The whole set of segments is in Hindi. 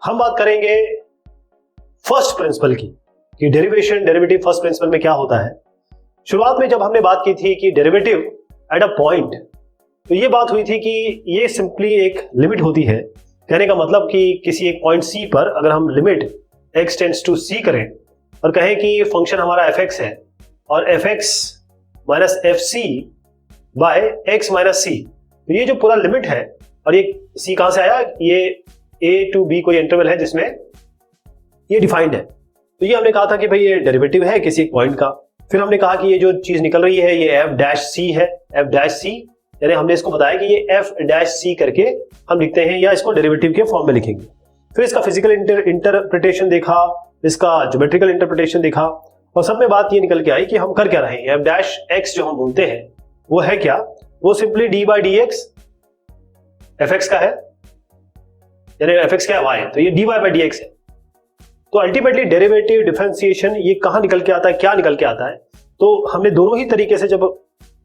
हम बात करेंगे फर्स्ट प्रिंसिपल की कि डेरिवेशन डेरिवेटिव फर्स्ट प्रिंसिपल में क्या होता है। शुरुआत में जब हमने बात की थी कि डेरिवेटिव एट अ पॉइंट, तो ये बात हुई थी कि ये सिंपली एक लिमिट होती है। कहने का मतलब कि किसी एक पॉइंट सी पर अगर हम limit x tends to c करें और कहें कि फंक्शन हमारा fx है और fx minus F C by X minus C, तो ये जो पूरा लिमिट है और ये c कहां से आया, ये a टू b कोई इंटरवल है जिसमें ये डिफाइंड है। तो ये हमने कहा था कि भाई ये डेरिवेटिव है किसी एक पॉइंट का। फिर हमने कहा कि ये जो चीज निकल रही है ये f डैश सी है, f डैश सी, यानी हमने इसको बताया कि ये f डैश सी करके हम लिखते हैं या इसको डेरिवेटिव के फॉर्म में लिखेंगे। फिर इसका फिजिकल इंटरप्रिटेशन देखा, इसका ज्योमेट्रिकल इंटरप्रिटेशन देखा और सब में बात ये निकल के आई कि हम कर क्या रहे हैं। f डैश x जो हम बोलते हैं वो है क्या, वो simply d by d x fx का है, यानी fx क्या है y, तो ये dy बाई डी एक्स है। तो अल्टीमेटली डेरिवेटिव डिफरेंशिएशन ये कहां निकल के आता है, क्या निकल के आता है। तो हमने दोनों ही तरीके से जब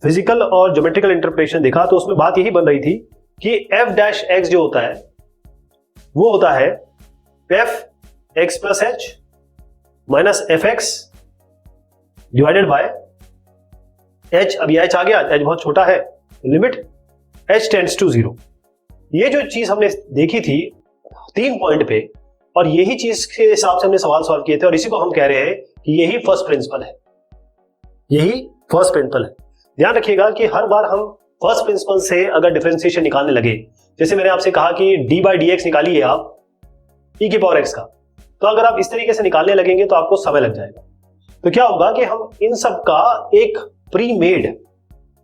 फिजिकल और ज्योमेट्रिकल इंटरप्रिटेशन देखा तो उसमें बात यही बन रही थी कि f डैश x जो होता है वो होता है f x plus h minus f x divided by h। अब ये h आ गया, h बहुत छोटा है, लिमिट h टेंड्स टू 0। ये जो चीज हमने देखी थी 3 पॉइंट पे और यही चीज के हिसाब से हमने सवाल सॉल्व किए थे और इसी को हम कह रहे हैं कि यही फर्स्ट प्रिंसिपल है, यही फर्स्ट प्रिंसिपल है। ध्यान रखिएगा कि हर बार हम फर्स्ट प्रिंसिपल से अगर डिफरेंशिएशन निकालने लगे, जैसे मैंने आपसे कहा कि d बाई डी एक्स निकालिए आप e की पावर x का, तो अगर आप इस तरीके से निकालने लगेंगे तो आपको समय लग जाएगा। तो क्या होगा कि हम इन सब का एक प्री मेड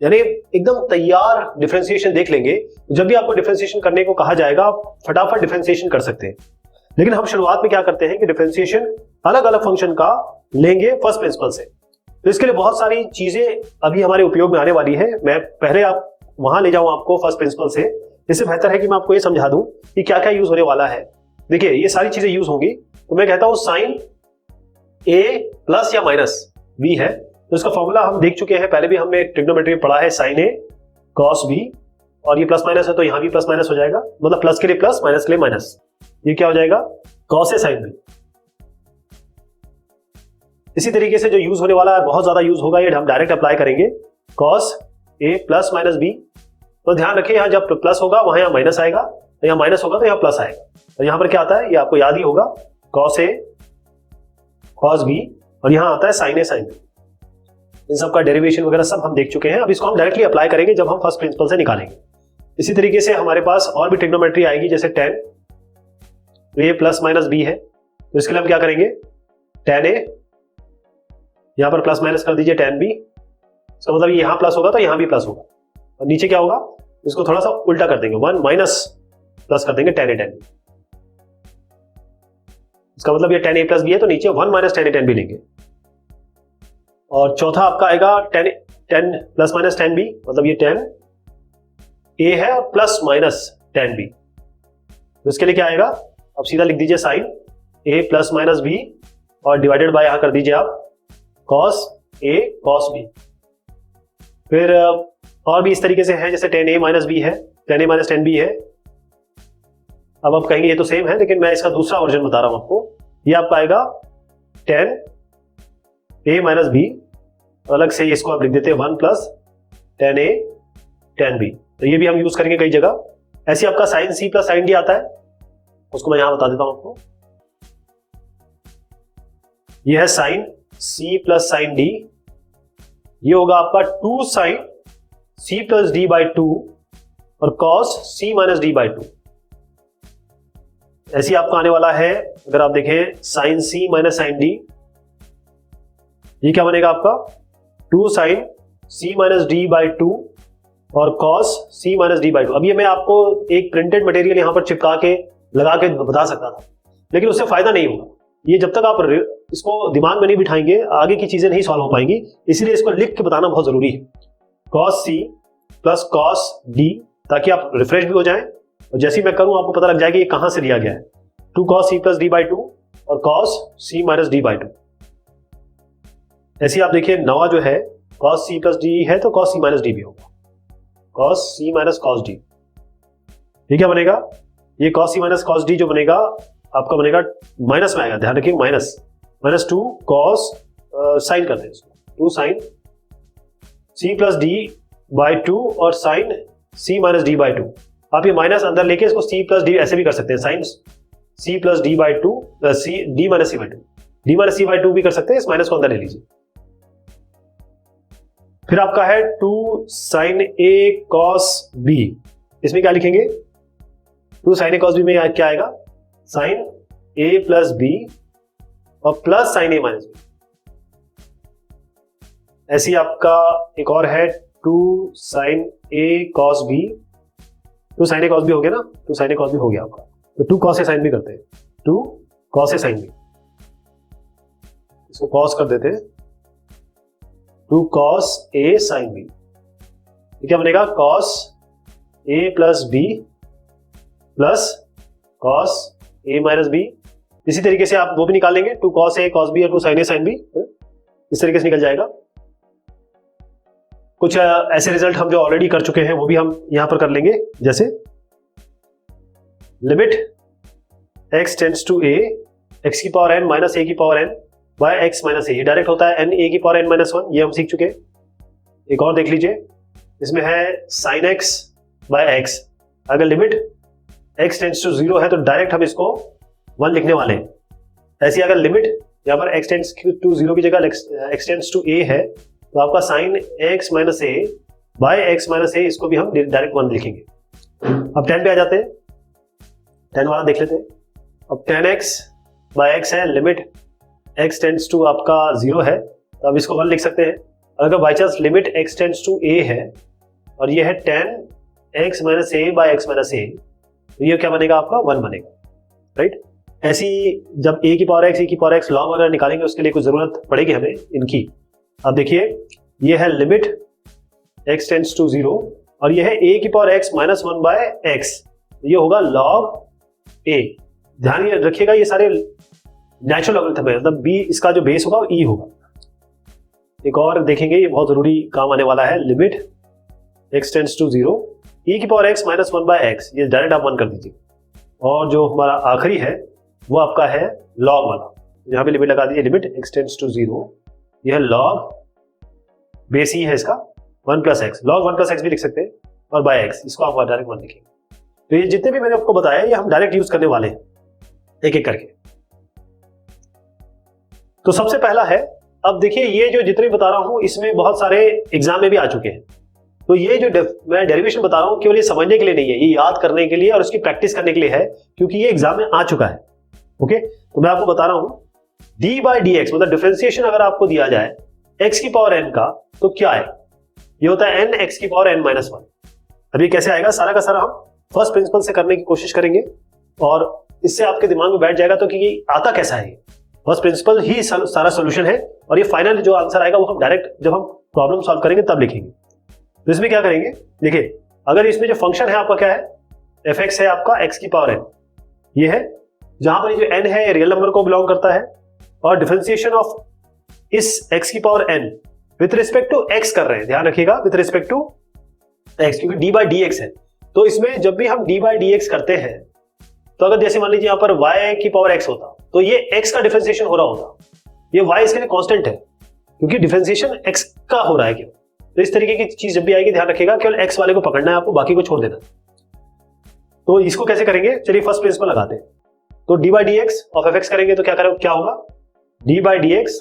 यानी एकदम तैयार डिफरेंशिएशन देख लेंगे। जब भी आपको डिफरेंशिएशन करने को कहा जाएगा आप फटाफट डिफरेंशिएशन कर सकते हैं। लेकिन हम शुरुआत में क्या करते हैं कि डिफरेंशिएशन अलग अलग फंक्शन का लेंगे फर्स्ट प्रिंसिपल से। तो इसके लिए बहुत सारी चीजें अभी हमारे उपयोग में आने वाली है। मैं पहले आप वहां ले जाऊं आपको फर्स्ट प्रिंसिपल से, इससे बेहतर है कि मैं आपको ये समझा दूं कि क्या क्या यूज होने वाला है। देखिए ये सारी चीजें यूज होंगी, तो मैं कहता हूं साइन a प्लस या माइनस b है, तो इसका फॉर्मूला हम देख चुके हैं, पहले भी हमने ट्रिग्नोमेट्री में पढ़ा है, साइन a कॉस b, और ये प्लस माइनस है तो यहां भी प्लस माइनस हो जाएगा, मतलब प्लस के लिए प्लस माइनस के लिए माइनस। ये क्या हो जाएगा, कॉस a साइन b। इसी तरीके से जो यूज होने वाला है, बहुत ज्यादा यूज होगा, ये हम डायरेक्ट अप्लाई करेंगे, cos a plus minus b। तो ध्यान रखिए यहां जब प्लस होगा वहां यहां माइनस आएगा, तो यहां माइनस होगा तो यहां प्लस आएगा। तो यहां पर क्या आता है ये आपको याद ही होगा, कॉस a कॉस b, और यहां आता है साइन a साइन b। इन सब का डेरिवेशन वगैरह सब हम देख चुके हैं। अब इसको हम डायरेक्टली अप्लाई करेंगे जब हम फर्स्ट प्रिंसिपल से निकालेंगे। इसी तरीके से हमारे पास और भी ट्रिग्नोमेट्री आएगी, जैसे tan, तो ये प्लस माइनस b है, तो इसके लिए हम क्या करेंगे, tan a, यहां पर प्लस माइनस कर दीजिए tan b, इसका मतलब यहां प्लस होगा तो यहां भी प्लस होगा, और नीचे क्या होगा, इसको थोड़ा सा उल्टा कर देंगे, 1 माइनस प्लस कर देंगे tan a tan b। इसका मतलब ये tan a प्लस b है तो नीचे 1 minus tan a tan b लेंगे। और चौथा आपका आएगा tan plus minus tan b, मतलब ये tan a है और प्लस माइनस tan b, तो इसके लिए क्या आएगा, अब सीधा लिख दीजिए sine a plus minus b और डिवाइडेड बाय यहां कर दीजिए आप cos a cos b। फिर और भी इस तरीके से है, जैसे tan a माइनस b है, tan a minus tan b है। अब आप कहेंगे ये तो सेम है, लेकिन मैं इसका दूसरा वर्जन बता रहा हूं आपको। ये आपका आएगा tan a माइनस b, अलग से इसको आप लिख देते हैं 1 plus tan a tan b, तो ये भी हम यूज करेंगे कई जगह। ऐसे आपका sine c plus sine d आता है, उसको मैं यहां बता देता हूं आपको। ये है sine c plus sine d, ये होगा आपका 2 sine c plus d by 2 और cos c minus d by 2। ऐसे आपका आने वाला है, अगर आप देखें sine c minus sine d, ये क्या बनेगा आपका 2 sine c minus d by 2 और cos c minus d by 2। अब ये मैं आपको एक प्रिंटेड मटेरियल यहां पर चिपका के लगा के बता सकता था, लेकिन उससे फायदा नहीं होगा। ये जब तक आप इसको दिमाग में नहीं बिठाएंगे आगे की चीजें नहीं सॉल्व हो पाएंगी, इसीलिए इसको लिख के बताना बहुत जरूरी है, cos c plus cos d, ताकि आप रिफ्रेश भी हो जाएं और जैसे ही मैं करूं आपको पता लग जाएगा ये कहां से दिया गया है, 2 cos c plus d by 2 और cos c minus d by 2। ऐसे आप देखिए नवा जो है cos c प्लस d है तो cos c माइनस d भी होगा, cos c minus cos d। ये क्या बनेगा, ये cos c minus cos d जो बनेगा आपका बनेगा माइनस में आएगा, ध्यान रखिए माइनस 2 कॉस, साइन करते हैं इसको, 2 sine c plus d by 2 और sine c minus d by 2। आप ये माइनस अंदर लेके इसको c प्लस डी ऐसे भी कर सकते हैं, sine c plus d by 2, d minus c by 2, d minus c by 2 भी कर सकते हैं, इस माइनस को अंदर ले लीजिए। फिर आपका है 2 साइन a cos b, इसमें क्या लिखेंगे, 2 साइन a cos b में क्या आएगा, साइन a प्लस b और plus sine a minus b। ऐसी आपका एक और है 2 sine a cos b, 2 sine a cos b हो गया ना, 2 साइन a cos b हो गया आपका, तो 2 cos a साइन b करते हैं, 2 cos a साइन b, इसको cos कर देते हैं, 2 cos a साइन b, क्या बनेगा, cos a plus b plus cos a minus b। इसी तरीके से आप वो भी निकाल लेंगे, 2 cos a cos b और 2 sin a sin b, इस तरीके से निकल जाएगा। कुछ ऐसे रिजल्ट हम जो ऑलरेडी कर चुके हैं वो भी हम यहां पर कर लेंगे, जैसे limit x tends to a, x की पावर n माइनस a की power n by x minus a, direct होता है n a की पावर n माइनस 1, ये हम सीख चुके हैं। एक और देख लीजिए, इसमें है sin x बाय x, अगर लिमिट x टेंड्स टू 0 है तो डायरेक्ट हम इसको 1 लिखने वाले हैं। ऐसी अगर लिमिट यहाँ पर x टेंड्स टू 0 की जगह x टेंड्स टू a है तो आपका sine x minus a by x minus a, इसको भी हम डायरेक्ट 1 लिखेंगे। अब 10 पे आ जाते हैं, 10 वाला देख लेते हैं। अब 10x बाय x है, लिमिट x टेंड्स टू आपका 0 है तो अब इसको 1 लिख सकते हैं। अगर by chance limit x tends to a है और ये है 10x minus a by x minus a, तो ये क्या बनेगा, आपका 1 बनेगा, राइट। ऐसी जब a की पावर x, e की पावर x लॉग वगैरह निकालेंगे उसके लिए कुछ जरूरत पड़ेगी हमें इनकी। अब देखिए, ये है लिमिट x टेंड्स टू 0 और ये है a की power x minus 1 by x, ये होगा log a। ध्यान रखिएगा ये सारे नेचुरल लॉगरिथम है, मतलब b इसका जो बेस होगा वो e होगा। एक और देखेंगे, ये बहुत जरूरी काम आने वाला है, limit x tends to 0 e की power x minus 1 by x, ये डायरेक्ट आप 1 कर दीजिए। और जो हमारा आखिरी है वो आपका है log वाला, यहाँ पे लिमिट लगा दीजिए, लिमिट x टेंड्स टू 0, यह log बेस ही है इसका 1 plus x, log 1 plus x भी लिख सकते हैं, और बाय x, इसको आप डायरेक्ट 1 लिखेंगे। तो ये जितने भी मैंने आपको बताया ये हम डायरेक्ट यूज करने वाले हैं एक एक करके। तो सबसे पहला है, अब देखिए ये जो जितने बता रहा हूं इसमें बहुत सारे एग्जाम में भी आ चुके हैं, तो ये जो मैं डेरिवेशन बता रहा हूं केवल ये समझने के लिए नहीं है, ये याद करने के लिए और उसकी प्रैक्टिस करने के लिए है, क्योंकि ये एग्जाम में आ चुका है। ओके, तो मैं आपको बता रहा हूं डी बाई डी एक्स, मतलब डिफरेंशिएशन अगर आपको दिया जाए x की पावर n का तो क्या है, ये होता है n x की पावर n माइनस 1। अब ये कैसे आएगा, सारा का सारा हम फर्स्ट प्रिंसिपल से करने की कोशिश करेंगे और इससे आपके दिमाग में बैठ जाएगा तो कि ये आता कैसा है। फर्स्ट प्रिंसिपल ही सारा सोल्यूशन है और ये फाइनल जो आंसर आएगा वो हम डायरेक्ट जब हम प्रॉब्लम सॉल्व करेंगे तब लिखेंगे। तो इसमें क्या करेंगे, देखिए अगर इसमें जो फंक्शन है आपका क्या है, f(x) है आपका x की पावर n, ये है जहां पर ये जो n है ये रियल नंबर को बिलोंग करता है, और डिफरेंशिएशन ऑफ इस x की power n with respect to x कर रहे हैं, ध्यान रखिएगा विथ रिस्पेक्ट टू x, क्योंकि d बाई डी एक्स है। तो इसमें जब भी हम d बाई डी एक्स करते हैं तो अगर जैसे मान लीजिए यहाँ पर y की पावर x होता तो ये x का डिफरेंशिएशन हो रहा होता, ये y इसके लिए कांस्टेंट है क्योंकि डिफरेंशिएशन x का हो रहा है केवल। तो इस तरीके की चीज जब भी आएगी ध्यान रखिएगा केवल x वाले को पकड़ना है आपको, बाकी को छोड़ देना। तो इसको कैसे करेंगे, चलिए फर्स्ट प्रिंसिपल लगाते हैं। तो d by d x of f(x) करेंगे तो क्या होगा, d by d x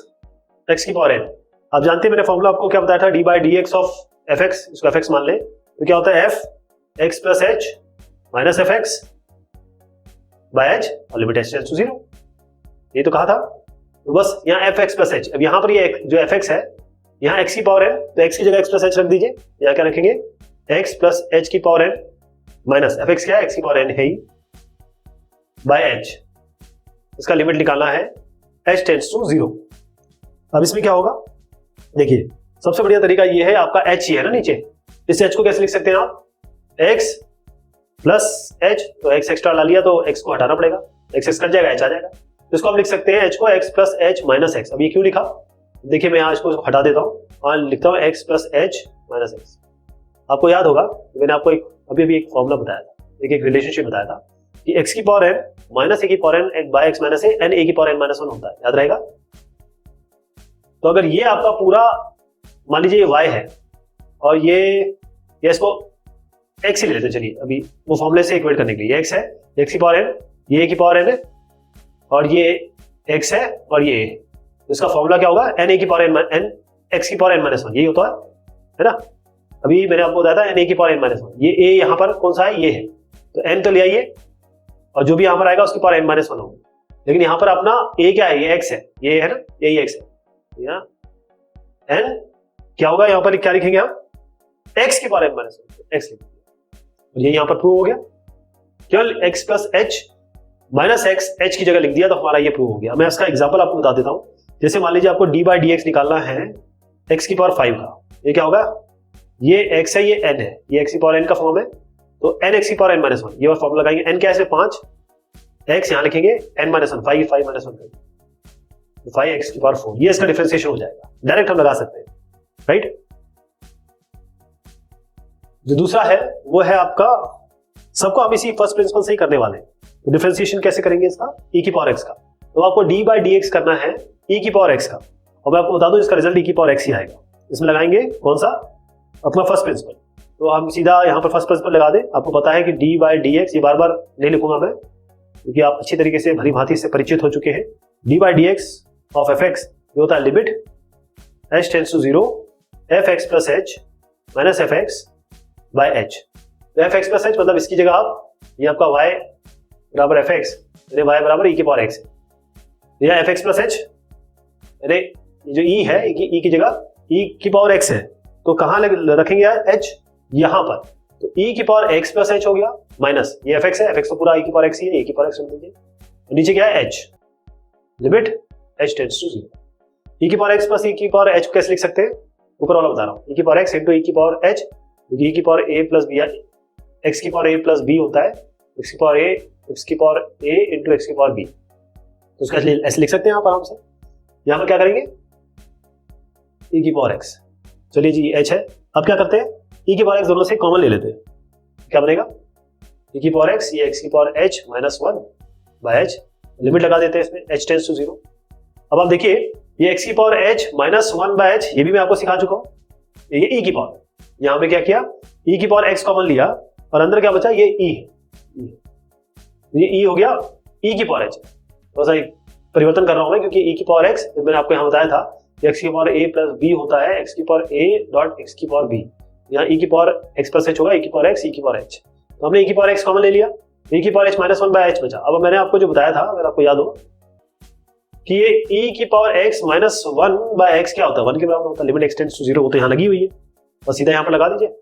x की पावर n। आप जानते हैं मैंने फॉर्मूला आपको क्या बताया था, d by d x of f(x), इसको f(x) मान ले तो क्या होता है f(x) plus h minus f(x) by h और लिमिट h टेंड्स टू 0, ये तो कहा था। तो बस यहाँ f(x) प्लस h, अब यहाँ पर ये जो f(x) है यहाँ x की पावर n, तो x की जगह x प्लस h रख दीजिए, यहाँ क्या रखेंगे x प्लस h की पावर n माइनस f(x) क्या है, x की पावर n है ही, बाय h, इसका लिमिट निकालना है h टेंड्स टू 0। अब इसमें क्या होगा, देखिए सबसे बढ़िया तरीका ये है, आपका h ही है ना नीचे, इस h को कैसे लिख सकते हैं आप, x प्लस h, तो x एक्स्ट्रा ला लिया तो x को हटाना पड़ेगा, x कट जाएगा h आ जाएगा, तो इसको हम लिख सकते हैं h को x plus h minus x। अब ये क्यों लिखा, देखिए मैं यहाँ इसको हटा देता हूँ और लिखता हूँ x plus h minus x। आपको याद होगा मैंने आपको अभी एक फॉर्मूला बताया था, एक रिलेशनशिप बताया था कि x की पावर n माइनस a की power n by x minus n a की पावर n माइनस 1 होता है, याद रहेगा। तो अगर ये आपका पूरा मान लीजिए y है और ये इसको x ही ले लेते हैं, चलिए अभी वो फॉर्मूले से इक्वेट करने के लिए, ये x है, x की पावर n, ये a की पावर n है और ये x है और ये a, इसका फॉर्मूला क्या होगा, n a की पावर n x की पावर n माइनस 1, यही होता है ना। अभी मैंने आपको बताया था n a की पावर n माइनस 1, ये a यहाँ पर कौन सा है, ये है, तो n तो ले आइए और जो भी यहाँ पर आएगा उसकी पावर n माइनस 1 होगी। लेकिन यहाँ पर अपना a क्या है, ये x है, ये है ना, यही x है, यहाँ n क्या होगा, यहाँ पर क्या लिखेंगे हम, x की पावर n माइनस 1, x लिखेंगे और ये यहाँ पर प्रूव हो गया, केवल x plus h minus x h की जगह लिख दिया तो हमारा ये प्रूव हो गया। मैं इसका एग्जांपल आपको बता देता हूँ। जैसे मान लीजिए आपको d बाई डी एक्स निकालना है x की पावर 5 का, ये क्या होगा, ये x है, ये n है, ये x की पावर n का फॉर्म है, तो n x की पावर n माइनस 1, ये और फॉर्म लगाएंगे, n क्या है 5, x यहाँ लिखेंगे n माइनस 1, 5 माइनस 1, 5x की पावर 4, ये इसका डिफरेंशिएशन हो जाएगा, डायरेक्ट हम लगा सकते हैं, राइट। जो दूसरा है वो है आपका, सबको हम इसी फर्स्ट प्रिंसिपल से ही करने वाले हैं। तो डिफरेंशिएशन कैसे करेंगे इसका, e की पावर x का, तो आपको d बाई डी एक्स करना है e की पावर x का, और मैं आपको बता दूं इसका रिजल्ट e की पावर x ही आएगा। इसमें लगाएंगे कौन सा, अपना फर्स्ट प्रिंसिपल, तो हम सीधा यहाँ पर फर्स्ट प्रिंसिपल लगा दें। आपको पता है कि d बाई डी एक्स, ये बार बार नहीं लिखूंगा मैं क्योंकि आप अच्छी तरीके से भली भांति से परिचित हो चुके हैं। d by d x of f x जो होता है limit h tends to 0 f x plus H minus f x by h. तो एफ एक्स प्लस एच मतलब इसकी जगह आप, ये आपका y बराबर एफ एक्स यानी y बराबर e की पावर x है, या एफ एक्स प्लस एच यानी ये जो e है, e की जगह e की पावर x है, तो कहाँ रखेंगे यार, h यहाँ पर, तो e की पावर x प्लस h हो गया माइनस ये एफ एक्स है, एफ एक्स तो पूरा e की पावर x ही है, e की पावर x लिख दीजिए, तो नीचे क्या है h, limit h tends to 0, e की पावर x प्लस e की पावर h कैसे लिख सकते हैं, ऊपर वाला बता रहा हूँ, e की पावर x इंटू e की पावर h, e की power a plus b, x की पावर a प्लस b होता है, x की पावर a इंटू x की पावर b, तो उसका ऐसे लिख सकते हैं आप आराम से। यहाँ पर क्या करेंगे, e की पावर x, चलिए जी h है, अब क्या करते हैं, e की पावर x दोनों से कॉमन ले लेते हैं, क्या बनेगा, e की पावर x, ये x की power h minus 1 by h, limit लगा देते हैं इसमें, h टेंड्स टू 0। अब आप देखिए ये x की power h minus 1 by h, ये भी मैं आपको सिखा चुका हूँ, ये e की पावर, यहाँ पे क्या किया, e की पावर x कॉमन लिया और अंदर क्या बचा, ये e है, ये e हो गया e की पावर h, थोड़ा सा परिवर्तन कर रहा हूं मैं क्योंकि e की पावर x मैंने आपको यहाँ बताया था x की पावर a प्लस b होता है, x की पावर a डॉट x की पावर b, यहाँ e की पावर x प्लस h होगा, e की पावर x, e की पावर h, तो हमने e की पावर x कॉमन ले लिया, e की power h minus 1 by h बचा। अब मैंने आपको जो बताया था, अगर आपको याद हो कि ये e की power x minus 1 by x क्या होता है, 1 के बराबर होता है, लिमिट x टेंड्स टू 0, वो तो यहाँ लगी हुई है, और सीधा यहाँ पर लगा दीजिए,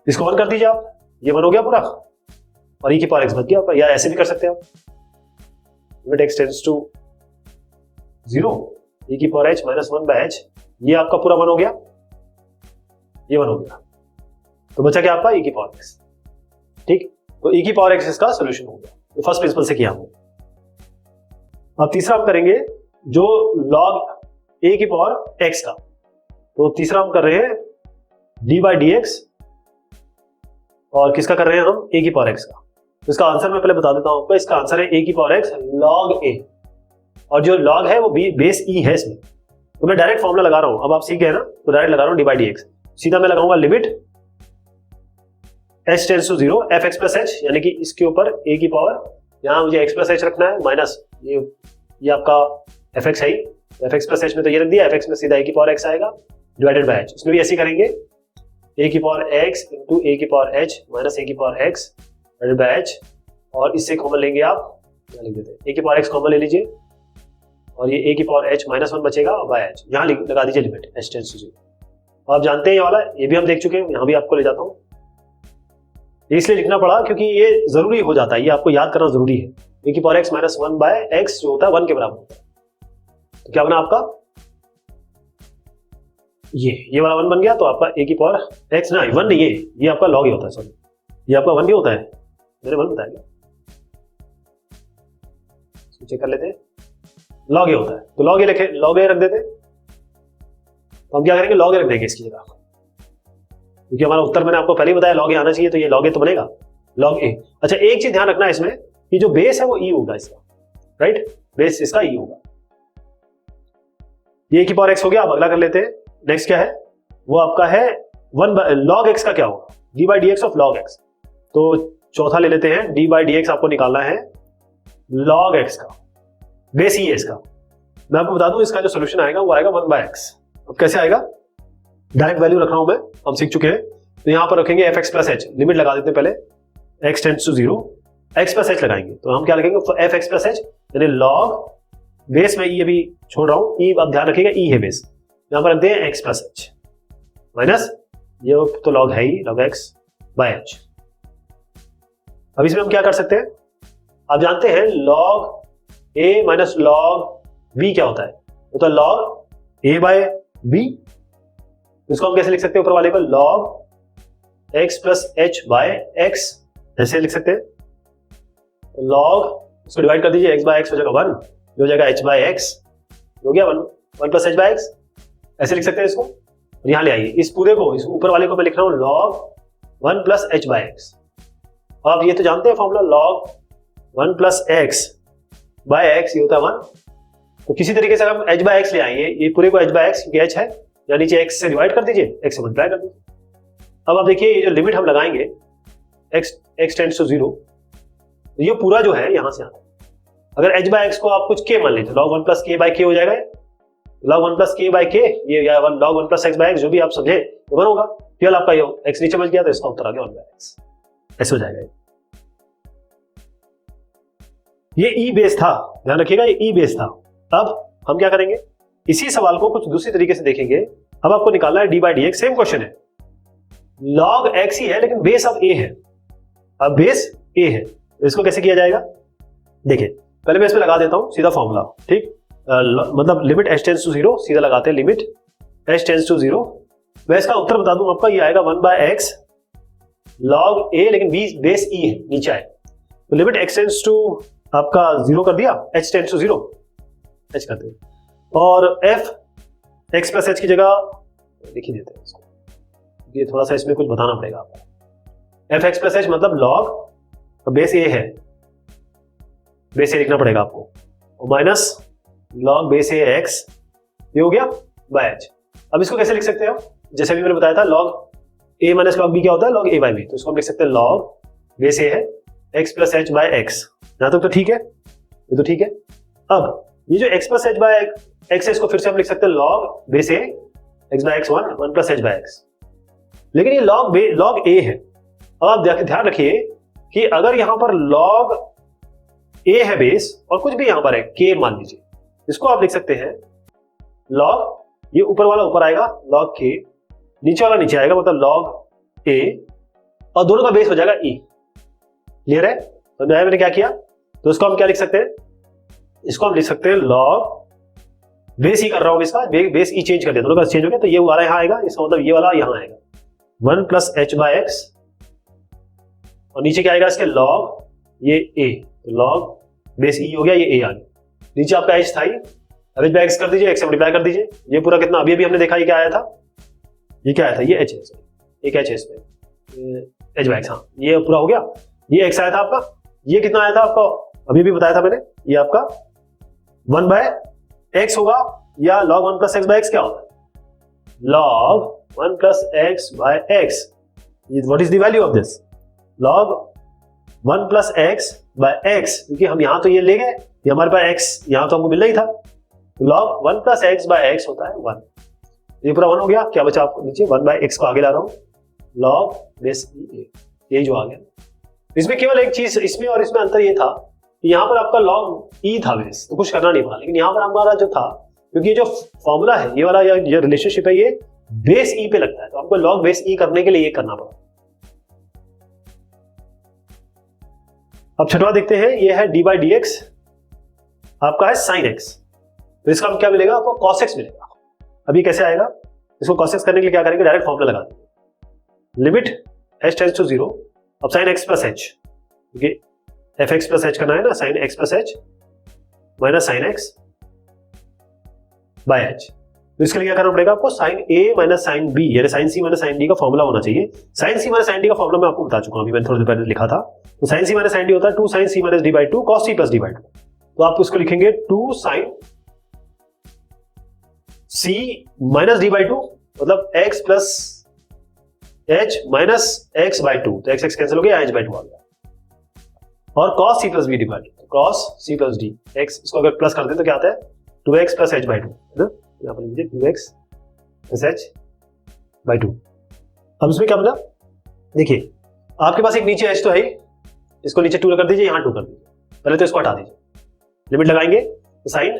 इसको 1 कर दीजिए आप, ये 1 हो गया पूरा और e की पावर x बच गया आपका, या ऐसे भी कर सकते हैं आप, limit x tends to 0 e की power h minus 1 by h, ये आपका पूरा 1 हो गया, ये 1 हो गया, तो बचा क्या आपका e की पावर x, ठीक, तो e की पावर x इसका सोल्यूशन हो गया, तो फर्स्ट प्रिंसिपल से किया हमने। अब तीसरा हम करेंगे जो log a की पावर x का, तो तीसरा हम कर रहे हैं d बाई डी एक्स, और किसका कर रहे हैं हम, a की पावर x का। तो इसका आंसर मैं पहले बता देता हूं आपको, इसका आंसर है a की पावर x log a, और जो log है वो बेस e है इसमें, तो मैं डायरेक्ट फॉर्मूला लगा रहा हूं, अब आप सीख गए ना, तो डायरेक्ट लगा रहा हूं d बाई डी एक्स, सीधा मैं लगाऊंगा limit h tends to 0 f x plus h, यानी कि इसके ऊपर a की पावर, यहाँ मुझे x प्लस h रखना है माइनस ये आपका एफ एक्स है ही, एफ एक्स प्लस h में तो ये रख दिया, एफ एक्स में सीधा a की पावर x आएगा डिवाइडेड बाय h, इसमें भी ऐसे करेंगे, a की पावर x इंटू a की पावर h माइनस a की power x divided by h, और इससे कॉमन लेंगे आप, यहाँ लिख देते हैं a की पावर x कॉमन ले लीजिए, और ये a की पावर h माइनस 1 बचेगा बाय h, यहाँ लगा दीजिए लिमिट h टेंड्स टू 0। आप जानते हैं ये वाला, ये भी हम देख चुके हैं, यहाँ भी आपको ले जाता हूँ, इसलिए लिखना पड़ा क्योंकि ये जरूरी हो जाता है, ये आपको याद करना जरूरी है, a की power x minus 1 by x जो होता है 1 के बराबर होता है, तो क्या बना आपका, ये वाला 1 बन गया, तो आपका a की पावर x ना 1 नहीं, ये आपका log ही होता है, सॉरी ये आपका 1 भी होता है, मैंने 1 बताया, चेक कर लेते हैं, log a होता है, तो log a रख देते, तो हम क्या करेंगे, log a रख देंगे इसकी जगह, क्योंकि हमारा उत्तर मैंने आपको पहले ही बताया log a आना चाहिए, तो ये log a तो बनेगा, log a। अच्छा एक चीज ध्यान रखना है इसमें कि जो बेस है वो e होगा इसका, राइट, बेस इसका e होगा। ये की पावर x हो गया। अब अगला कर लेते हैं, नेक्स्ट क्या है, वो आपका है log x का क्या होगा, d by d x of log x। तो चौथा ले लेते हैं, d बाई डी एक्स आपको निकालना है log x का, बेस e है इसका। मैं आपको बता दूं इसका जो सोल्यूशन आएगा वो आएगा 1 बाय एक्स। अब कैसे आएगा, डायरेक्ट वैल्यू रख रहा हूं मैं, हम सीख चुके हैं। तो यहां पर रखेंगे f x plus h, limit लगा देते हैं पहले, x tends to 0, x plus h लगाएंगे। तो हम क्या लिखेंगे, एफ एक्स प्लस एच यानी log बेस में e अभी छोड़ रहा हूं, e अब ध्यान रखिएगा e है बेस, यहां पर रखते हैं x प्लस एच माइनस ये तो log है ही, log x बाय एच। अब इसमें हम क्या कर सकते हैं, आप जानते हैं log a minus log b क्या होता है, वो तो log a बाय b। इसको हम कैसे लिख सकते हैं, ऊपर वाले को log x plus H by x, ऐसे लिख सकते हैं। log इसको डिवाइड कर दीजिए, x बाय एक्स हो जाएगा 1, हो जाएगा h बाय एक्स, हो गया 1 प्लस एच बाय एक्स, ऐसे लिख सकते हैं इसको। और यहां ले आइए इस पूरे को, इस ऊपर वाले को मैं लिख रहा हूं log 1 plus H by x. आप ये तो जानते हैं formula, log 1 plus x by x ये होता है 1। तो किसी तरीके से हम h बाय एक्स ले आएंगे, ये पूरे को h बाय एक्स क्योंकि h है, या नीचे x से डिवाइड कर दीजिए, x से मल्टीप्लाई कर दीजिए। अब आप देखिए ये जो लिमिट हम लगाएंगे x टेंड्स टू 0, ये पूरा जो है यहां से आता है। अगर h बाय एक्स को आप कुछ k मान लीजिए, log 1 plus k by k हो जाएगा, log 1 plus k by k, ये या log 1 plus x by x, जो भी आप समझे तो 1 होगा। केवल आपका ये x नीचे बच गया तो इसका उत्तर आ गया 1 बाय x, ऐसे हो जाएगा। ये ई बेस था, ध्यान रखिएगा ये ई बेस था। अब हम क्या करेंगे, इसी सवाल को कुछ दूसरी तरीके से देखेंगे। अब आपको निकालना है D by d x, same question है, log x ही है लेकिन बेस अब a है, अब बेस a है। इसको कैसे किया जाएगा, देखिए पहले मैं इसमें लगा देता हूं सीधा फॉर्मूला, ठीक, मतलब लिमिट h टेंड्स टू 0 सीधा लगाते हैं, लिमिट h टेंड्स टू 0। मैं इसका उत्तर बता दूं आपका, ये आएगा 1 बाय एक्स log a, लेकिन बेस e है, नीचे आए तो लिमिट x टेंड्स टू आपका 0 कर दिया, h टेंड्स टू 0 h करते हैं, और f x प्लस h की जगह लिख ही देते हैं इसको, ये थोड़ा सा इसमें कुछ बताना पड़ेगा आपको। f x प्लस h मतलब log बेस a है, बेस a लिखना पड़ेगा आपको, और minus log base a x, ये हो गया बाय h। अब इसको कैसे लिख सकते हैं, जैसे भी मैंने बताया था log a minus log b क्या होता है, log a बाय b। तो इसको हम लिख सकते हैं log बेस a है x plus h by x। यहां तक तो ठीक है, ये तो ठीक है। अब ये जो x plus h by x है, इसको फिर से हम लिख सकते हैं log base a x by x 1 plus h by x, लेकिन ये log a है। अब आप ध्यान रखिए कि अगर यहां पर log a है बेस और कुछ भी यहां पर है k मान लीजिए, इसको आप लिख सकते हैं log, ये ऊपर वाला ऊपर आएगा log k, नीचे वाला नीचे आएगा मतलब log a, और दोनों का बेस हो जाएगा e। क्लियर है, तो मैंने क्या किया, तो इसको हम क्या लिख सकते हैं, इसको हम लिख सकते हैं log बेस ही कर रहा हूं इसका, बेस ई चेंज कर दिया, दोनों का चेंज हो गया, तो ये वाला यहां आएगा, इसका मतलब ये वाला यहां आएगा 1 प्लस h बाय x, और नीचे क्या आएगा इसके log ये a, तो log बेस ई हो गया, ये a आ गया, नीचे आपका h था ही, अब h बाय x कर दीजिए, x से मल्टीप्लाई कर दीजिए, ये पूरा कितना अभी हमने देखा, ये क्या आया था, ये क्या आया था, ये h है, एक h है इसमें, h बाय x, हाँ ये पूरा हो गया, ये x आया था आपका, ये कितना आया था आपका, अभी भी बताया था मैंने, ये आपका 1 बाय x होगा, या log 1 plus x by x क्या होता है, log 1 plus x by x, what is the value of this, log 1 plus x by x, क्योंकि हम यहां तो ये ले गए, ये हमारे पास x यहां तो हमको मिल रही था, log 1 plus x by x होता है 1, ये पूरा 1 हो गया, क्या बचा आपको नीचे, 1 बाय x को आगे ला रहा हूं, log बेस e, ये जो आ गया। इसमें केवल एक चीज इसमें और इसमें अंतर ये था कि यहां पर आपका log e था बेस, तो कुछ करना नहीं पड़ा, लेकिन यहां पर हमारा जो था, क्योंकि ये जो फॉर्मूला है ये वाला, ये रिलेशनशिप है, ये बेस e पे लगता है, तो आपको log बेस e करने के लिए ये करना पड़ा। अब छठवां देखते हैं, ये है d बाई डी एक्स, आपका है sin x, तो इसका क्या मिलेगा आपको, cos x मिलेगा। अभी कैसे आएगा, इसको cos x करने के लिए क्या करेंगे, डायरेक्ट फॉर्मूला लगा देंगे, लिमिट h टेंड्स टू 0, अब sin x प्लस h, क्योंकि एफ एक्स प्लस एच करना है ना, sin x plus h minus sin x by h, तो इसके लिए क्या करना पड़ेगा आपको, sine a minus sine b यानी sine c minus sine d का फॉर्मूला होना चाहिए। Sine c minus sine d का फॉर्मूला मैं आपको बता चुका हूं, अभी मैंने थोड़ी देर पहले लिखा था। तो sine c minus sine d होता है 2 sine c minus d by 2 cos c plus d by 2। तो आप उसको लिखेंगे 2 sine c minus d by 2 मतलब x plus H minus x by 2, तो एक्स एक्स कैंसिल हो गया, एच बाई 2 आ गया। और cos c plus b d by 2, cos c plus d x, इसको अगर प्लस कर दें तो क्या आता है 2x प्लस एच बाई 2, है ना। यहाँ पर लीजिए 2x प्लस एच बाई 2। अब इसमें क्या बना, देखिए आपके पास एक नीचे एच तो है, इसको नीचे 2 कर दीजिए, यहाँ 2 कर दीजिए, पहले तो इसको हटा दीजिए। लिमिट लगाएंगे तो साइन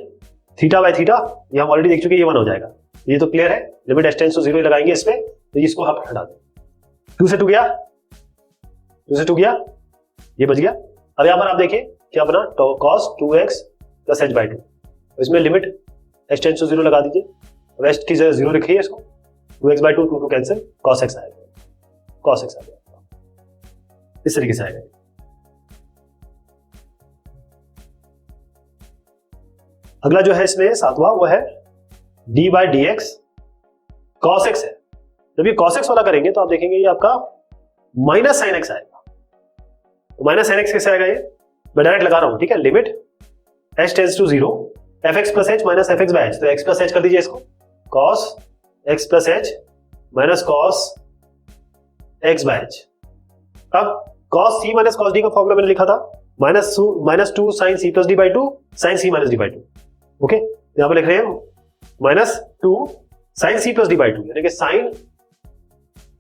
थीटा बाई थीटा, ये हम ऑलरेडी देख चुके हैं, ये 1 हो जाएगा, ये तो क्लियर है। लिमिट एच टेंड्स टू 0 लगाएंगे इस पे, तो इसको हम हटा दें। 2 से 2 गया, 2 से 2 गया, ये बच गया। अब यहां पर आप देखिए क्या बना, cos 2x plus h by 2, इसमें लिमिट h टेंड्स टू 0 लगा दीजिए। अब h की जगह 0 रखिए, इसको 2x by 2 2 cancel, cos x आएगा, cos x आ गया, इस तरीके से आएगा। अगला जो है इसमें सातवां, वो है d by d x cos x है। जब ये cos x वाला करेंगे तो आप देखेंगे ये आपका माइनस साइन एक्स आएगा। तो माइनस साइन एक्स कैसे आएगा, ये मैं डायरेक्ट लगा रहा हूं, ठीक है। Limit h tends to 0 f x plus H minus f x by h, तो एक्स प्लस एच कर दीजिए इसको, cos x plus H minus cos x by h. अब cos c minus cos d का फॉर्मूला मैंने लिखा था, minus 2 sine c plus d by 2 sine c minus d by 2। Okay, यहां पर लिख रहे हैं minus 2 sine c plus d by 2 यानी कि sine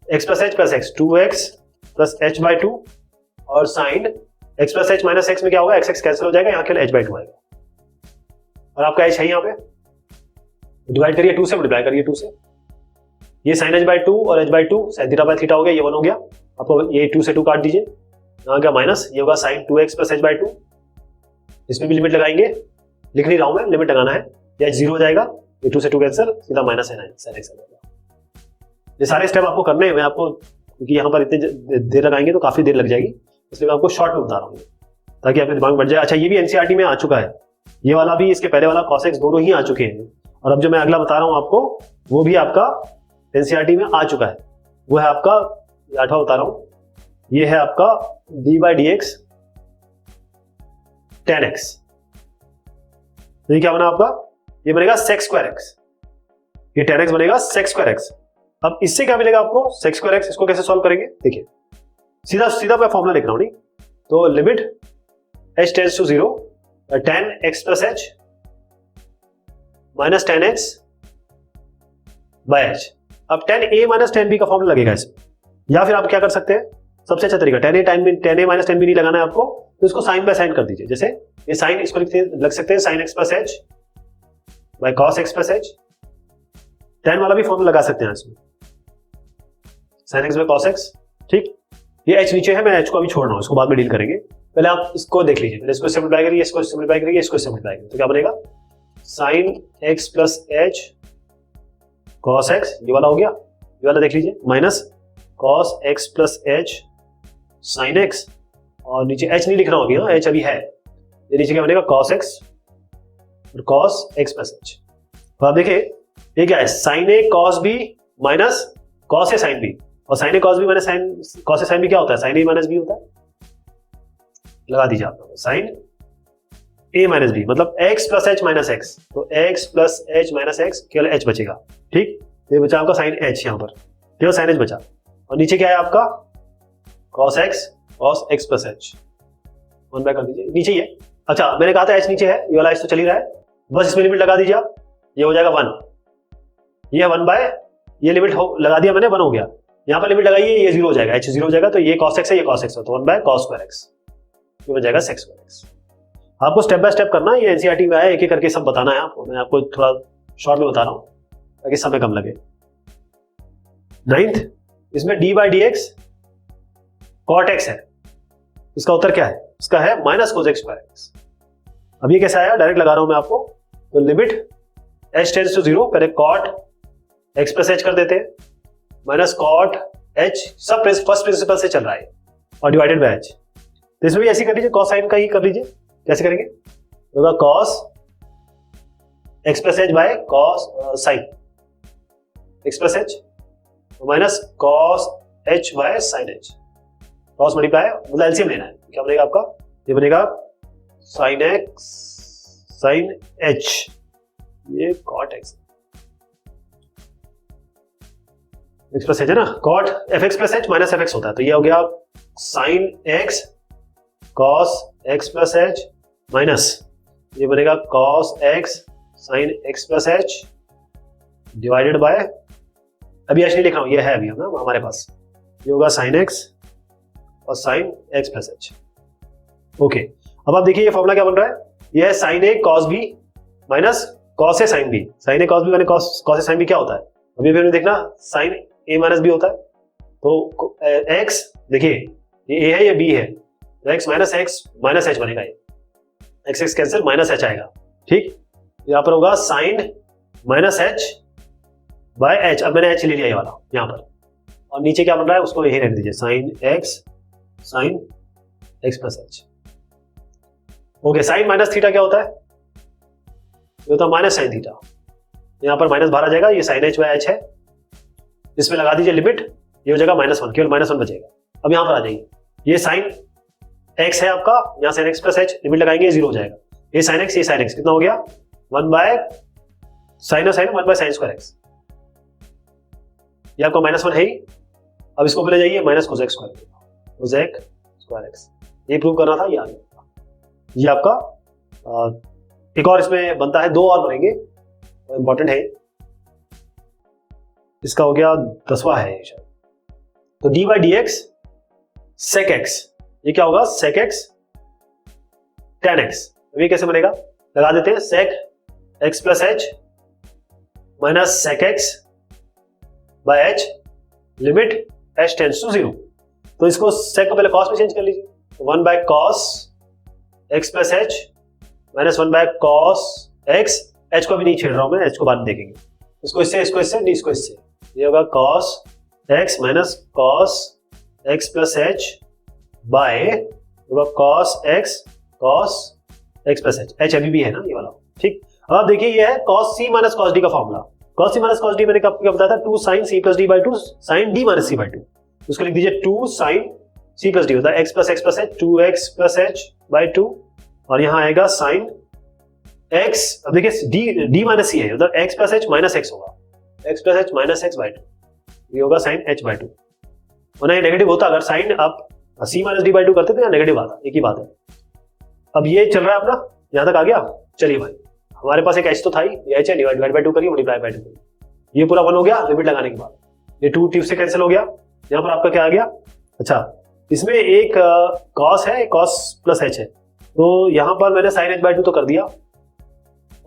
x plus h plus x 2x plus h by 2, और sine x plus H minus x में क्या होगा, एक्स एक्स कैंसिल हो जाएगा, यहाँ केवल h बाई 2 आएगा। और आपका h है यहाँ पे, डिवाइड करिए 2 से, मल्टीप्लाई करिए 2 से, ये साइन h बाई 2 और h by 2 sine theta by theta हो गया, ये 1 हो गया। आपको ये 2 से 2 काट दीजिए, यहाँ क्या माइनस, ये होगा sign 2x plus h by 2, इसमें भी लिमिट लगाएंगे, लिख नहीं रहा हूं मैं, लिमिट लगाना है, ये h 0 हो जाएगा, ये 2 से 2 कैंसिल, सीधा माइनस साइन एक्स आ जाएगा। ये सारे स्टेप आपको करने हैं, मैं आपको क्योंकि यहाँ पर इतने देर लगाएंगे तो काफी देर लग जाएगी, इसलिए मैं आपको शॉर्ट में बता रहा हूँ ताकि आपके दिमाग में बैठ जाए। अच्छा, ये भी एनसीईआरटी में आ चुका है, ये वाला भी, इसके पहले वाला cos x दोनों ही आ चुके हैं, और अब जो मैं अगला बता रहा हूँ आपको वो भी आपका एनसीईआरटी में आ चुका है। वो है आपका 8वां बता रहा हूँ, ये है आपका d by d x ten x. ये क्या बना आपका, ये बनेगा सेक स्क्वायर एक्स, ये टेन एक्स बनेगा सेक स्क्वायर एक्स। अब इससे क्या मिलेगा आपको, सेक स्क्वायर एक्स। इसको कैसे सॉल्व करेंगे, देखिए सीधा सीधा मैं फॉर्मूला लिख रहा हूं, नहीं तो limit h tends to 0 tan x plus H minus tan x by h. अब tan a minus tan b का फॉर्मूला लगेगा इसमें, या फिर आप क्या कर सकते हैं, सबसे अच्छा तरीका tan a minus tan b नहीं लगाना है आपको, तो इसको साइन बाय साइन कर दीजिए। जैसे ये साइन, इसको लग सकते हैं sine x plus H by cos x plus h, tan वाला भी फॉर्मूला लगा सकते हैं इसमें, sine x by cos x, ठीक। ये h नीचे है, मैं h को अभी छोड़ रहा हूं, इसको बाद में डील करेंगे, पहले आप इसको देख लीजिए। पहले इसको सिंपलीफाई करिए, इसको सिंपलीफाई करिए, इसको सिंपलीफाई करिए, तो क्या बनेगा, sine x plus h cos x, ये वाला हो गया, ये वाला देख लीजिए, minus cos x plus h sine x, और नीचे h नहीं लिख रहा हूं अभी, हाँ h अभी है, ये नीचे क्या बनेगा cos x और cos x प्लस एच। तो आप देखिए ये क्या है, sine a cos b minus cos a sine b, और sine a cos b minus sine cos a sine b क्या होता है, साइन a माइनस b होता है। लगा दीजिए आप साइन a माइनस b मतलब x plus H minus x, तो x plus H minus x, केवल h बचेगा, ठीक। ये बचा आपका साइन h, यहाँ पर केवल साइन h बचा, और नीचे क्या है आपका cos x plus h, 1 by कर दीजिए, नीचे ही है। अच्छा, मैंने कहा था h नीचे है, ये वाला h तो चल ही रहा है, बस इसमें लिमिट लगा दीजिए आप, ये हो जाएगा 1, ये 1 बाय, ये लिमिट लगा दिया मैंने, 1 हो गया, यहाँ पर लिमिट लगाइए, ये 0 हो जाएगा, h 0 हो जाएगा, तो ये cos x है, ये cos x है, तो 1 बाय cos स्क्वायर x, ये हो जाएगा sec स्क्वायर x। आपको स्टेप बाय स्टेप करना है, ये एनसीईआरटी में आया, एक एक करके सब बताना है आपको, मैं आपको थोड़ा शॉर्ट में बता रहा हूं ताकि समय कम लगे। 9th, इसमें d by d x cot x है, इसका उत्तर क्या है, इसका है minus cos x square x. अब ये कैसे आया, डायरेक्ट लगा रहा हूं मैं आपको, तो लिमिट h टेंड्स टू 0, पहले कॉट x प्लस एच कर देते हैं, माइनस कॉट h, सब फर्स्ट प्रिंसिपल से चल रहा है, और डिवाइडेड बाय h। तो इसमें भी ऐसे कर लीजिए, कॉस साइन का ही कर लीजिए, कैसे करेंगे, होगा cos x plus H by cos sine, x plus H minus cos h by sine h, cross multiply मतलब एलसीएम लेना है, क्या बनेगा आपका, ये बनेगा साइन एक्स साइन एच, ये cot x x plus h है ना, cot f x plus H minus f x होता है, तो ये हो गया sine x cos x plus H minus ये बनेगा cos x sine x plus H divided by, अभी ऐसे लिख रहा हूं, ये है अभी ना हमारे पास, ये होगा साइन एक्स और sign x plus h. Okay, अब आप देखिए ये फॉर्मूला क्या बन रहा है, ये है sign A cos B minus cos A sine B, sign A cos B minus cos A sine B क्या होता है, अभी हमने देखना साइन ए माइनस बी होता है, तो एक्स देखिए ये ए है ये बी है, तो एक्स माइनस एच बनेगा, ये x x cancel minus h आएगा, ठीक, यहां पर होगा sine minus h by h, अब मैंने एच ले लिया ये वाला यहां पर, और नीचे क्या बन रहा है उसको यही रहने दीजिए, sine x plus h. Okay, sine minus theta क्या होता है, ये होता है माइनस साइन थीटा, यहां पर माइनस बाहर आ जाएगा, ये साइन एच बाय एच है, इसमें लगा दीजिए लिमिट, ये हो जाएगा -1, केवल -1 बचेगा। अब यहां पर आ जाइए, ये साइन एक्स है आपका, यहां sign x plus h, limit लगाएंगे 0 हो जाएगा, ये साइन एक्स कितना हो गया 1 बाय साइन और sine 1 by sine square x, ये आपका -1 है ही, अब इसको ले जाइए माइनस कोसेक स्क्वायर एक्स, ये प्रूव करना था, ये आ गया, ये आपका एक और इसमें बनता है, 2 और बनेंगे, इंपॉर्टेंट है, इसका हो गया 10वां है शायद, तो d by d x sec x, ये क्या होगा सेक एक्स टेन एक्स, ये कैसे बनेगा, लगा देते हैं, sec x plus H minus sec x by h limit h tends to 0, तो इसको सेक को पहले कॉस में चेंज कर लीजिए, 1 by cos x plus H minus 1 by cos x, H को भी नहीं छेड़ रहा हूं मैं, एच को बाद में देखेंगे, इसको इससे इसको इससे, ये होगा cos X minus cos x plus H by होगा cos x plus H, H अभी भी है ना ये वाला, ठीक। अब आप देखिए ये है cos c minus cos d का formula, cos c minus cos d मैंने क्या बताया था, 2 sine c plus d by 2 sine d minus c by 2, उसको लिख दीजिए 2 साइन सी प्लस डी होता है x plus H 2x plus h by 2, और यहां आएगा साइन एक्स, अब देखिए डी माइनस सी है, मतलब x plus H minus X होगा, X plus H minus x by 2, ये होगा साइन एच बाई 2, वरना ये नेगेटिव होता, अगर साइन आप सी माइनस डी बाई 2 करते तो यहाँ नेगेटिव आता, एक ही बात है। अब ये चल रहा है अपना, यहां तक आ गया, चलिए भाई हमारे पास एक एच तो था ही, ये एच है, डिवाइड बाई 2 करिए, मल्टीप्लाई बाई 2 करिए, ये पूरा 1 हो गया लिमिट लगाने के बाद, ये 2 से कैंसिल हो गया, यहां पर आपका क्या आ गया, अच्छा इसमें एक कॉस है, कॉस प्लस एच है, तो यहां पर मैंने साइन एच बाई 2 तो कर दिया,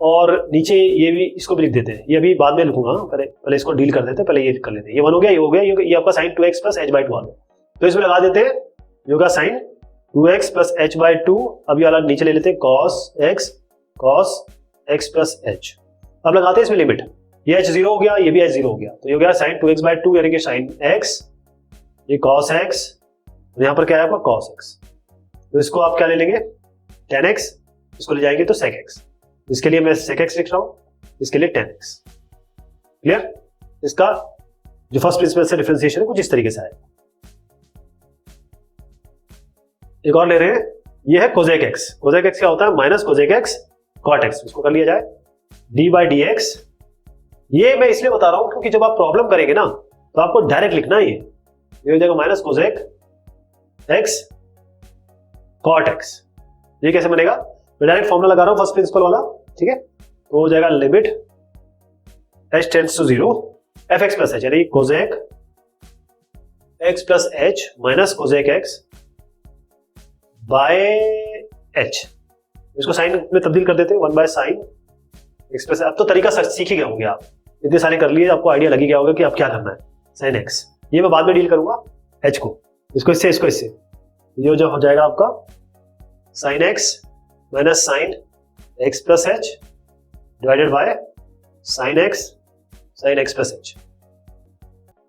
और नीचे ये भी इसको भी लिख देते हैं, ये अभी बाद में लिखूंगा, पहले इसको डील कर देते हैं, पहले ये कर लेते हैं, ये 1 हो गया, ये हो गया, ये आपका sine 2x plus h by 2 आ गया, तो इसमें लगा देते हैं, ये होगा sign 2x plus h by 2, अभी वाला नीचे ले लेते हैं कॉस एक्स प्लस एच, अब लगाते हैं इसमें लिमिट, ये एच 0 हो गया, ये भी एच 0 हो गया, तो ये हो गया साइन 2x बाई 2 यानी कि साइन एक्स, ये कॉस एक्स, यहां पर क्या है आपका कॉस एक्स, तो इसको आप क्या ले लेंगे tan x, इसको ले जाएंगे तो sec x, इसके लिए मैं sec x लिख रहा हूं, इसके लिए tan x, क्लियर। इसका जो फर्स्ट प्रिंसिपल से डिफरेंशिएशन है कुछ इस तरीके से आएगा। एक और ले रहे हैं, ये है cosec x, cosec x क्या होता है minus cosec x cot x, इसको कर लिया जाए d बाई डी एक्स, ये मैं इसलिए बता रहा हूं क्योंकि जब आप प्रॉब्लम करेंगे ना तो आपको डायरेक्ट लिखना है, ये हो जाएगा minus cosec x cot x, ये कैसे बनेगा, मैं डायरेक्ट फॉर्मूला लगा रहा हूं फर्स्ट प्रिंसिपल वाला, ठीक है, तो हो जाएगा limit h tends to 0 f x plus h, यानी cosec x plus H minus cosec x by h, इसको साइन में तब्दील कर देते हैं 1 बाय साइन एक्स प्लस, अब तो तरीका सीख ही गए होंगे आप, इतने सारे कर लिए, आपको आइडिया लग ही गया होगा कि अब क्या करना है, साइन एक्स, ये मैं बाद में डील करूंगा एच को, इसको इससे, ये जो हो जाएगा आपका sine x minus sign x plus H divided by sine x plus H,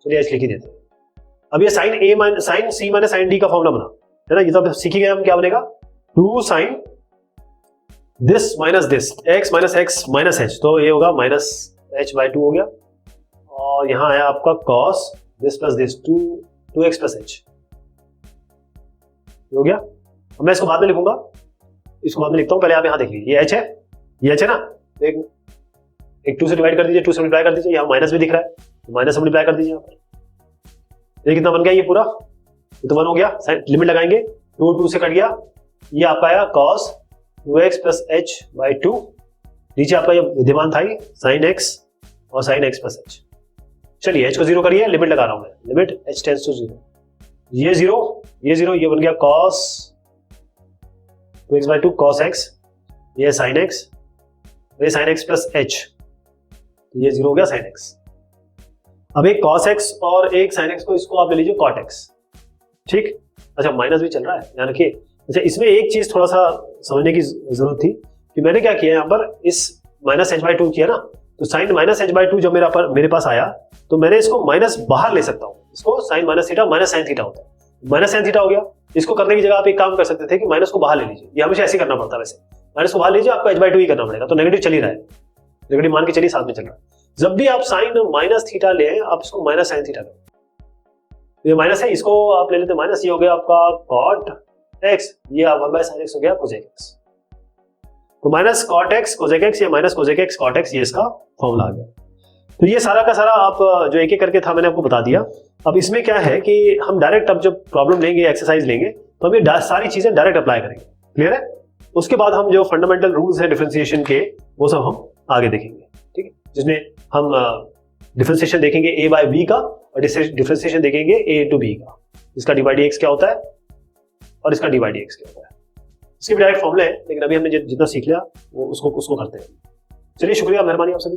चलिए एच लिख ही देते हैं। अब ये sign c minus sine d का फॉर्मूला बना है ना, ये तो सीख ही गए हम, क्या बनेगा 2 sine this minus this x minus h, तो ये होगा माइनस एच बाई 2 हो गया, और यहां आया आपका cos this plus this 2x plus h हो गया। अब मैं इसको बाद में लिखूंगा, इसको बाद में लिखता हूं, पहले आप यहां देख लीजिए, ये h है, ये h है ना, एक 2 से डिवाइड कर दीजिए, 2 से मल्टीप्लाई कर दीजिए, यहाँ माइनस भी दिख रहा है, माइनस से मल्टीप्लाई कर दीजिए यहाँ पर। ये कितना बन गया, ये पूरा ये तो 1 हो गया, लिमिट लगाएंगे, 2 से कट गया, ये आपका आया cos 2x plus h by 2, नीचे आपका ये विद्यमान था sin x और sin x प्लस h। चलिए h को 0 करिए, लिमिट लगा रहा हूं मैं, लिमिट h टेंड्स टू 0, ये 0 ये बन गया cos 2x by 2 cos x, ये sin x, ये sin x प्लस h, ये 0 हो गया sin x। अब एक cos x और एक sin x को इसको आप ले लीजिए cot x, ठीक। अच्छा माइनस भी चल रहा है, ध्यान रखिए। अच्छा इसमें एक चीज थोड़ा सा समझने की जरूरत थी कि मैंने क्या किया यहाँ पर, इस माइनस h बाई 2 किया ना, तो साइन माइनस h बाई 2 जब मेरे पास आया तो मैंने इसको माइनस बाहर ले सकता हूँ, इसको sine minus theta minus sine theta होता है, माइनस साइन थीटा हो गया। इसको करने की जगह आप एक काम कर सकते थे कि माइनस को बाहर ले लीजिए, ये हमेशा ऐसे करना पड़ता है, वैसे माइनस को बाहर लीजिए, आपको h बाई 2 ही करना पड़ेगा, तो नेगेटिव चल ही रहा है, नेगेटिव मान के चलिए साथ में चल रहा है। जब भी आप साइन माइनस थीटा ले आप इसको माइनस साइन थीटा करें, ये माइनस है, इसको आप ले लेते माइनस, ये हो गया आपका cot x, ये 1 बाय sin x हो गया cosec x, तो minus cot x cosec x या minus cosec x cot x, ये इसका फॉर्मूला आ गया। तो ये सारा का सारा आप जो एक एक करके था मैंने आपको बता दिया। अब इसमें क्या है कि हम डायरेक्ट अब जब प्रॉब्लम लेंगे एक्सरसाइज लेंगे तो हम ये सारी चीजें डायरेक्ट अप्लाई करेंगे, क्लियर है। उसके बाद हम जो फंडामेंटल रूल्स हैं डिफरेंशिएशन के वो सब हम आगे देखेंगे, ठीक है, जिसमें हम डिफरेंशिएशन देखेंगे a बाय b का और डिफरेंशिएशन देखेंगे a इंटू b का, इसका डी बाई डी एक्स क्या होता है और इसका डी बाई डी एक्स क्या होता है। इसके भी डायरेक्ट फॉर्मूले हैं, लेकिन अभी हमने जितना सीख लिया वो उसको करते हैं। चलिए शुक्रिया, मेहरबानी आप सभी।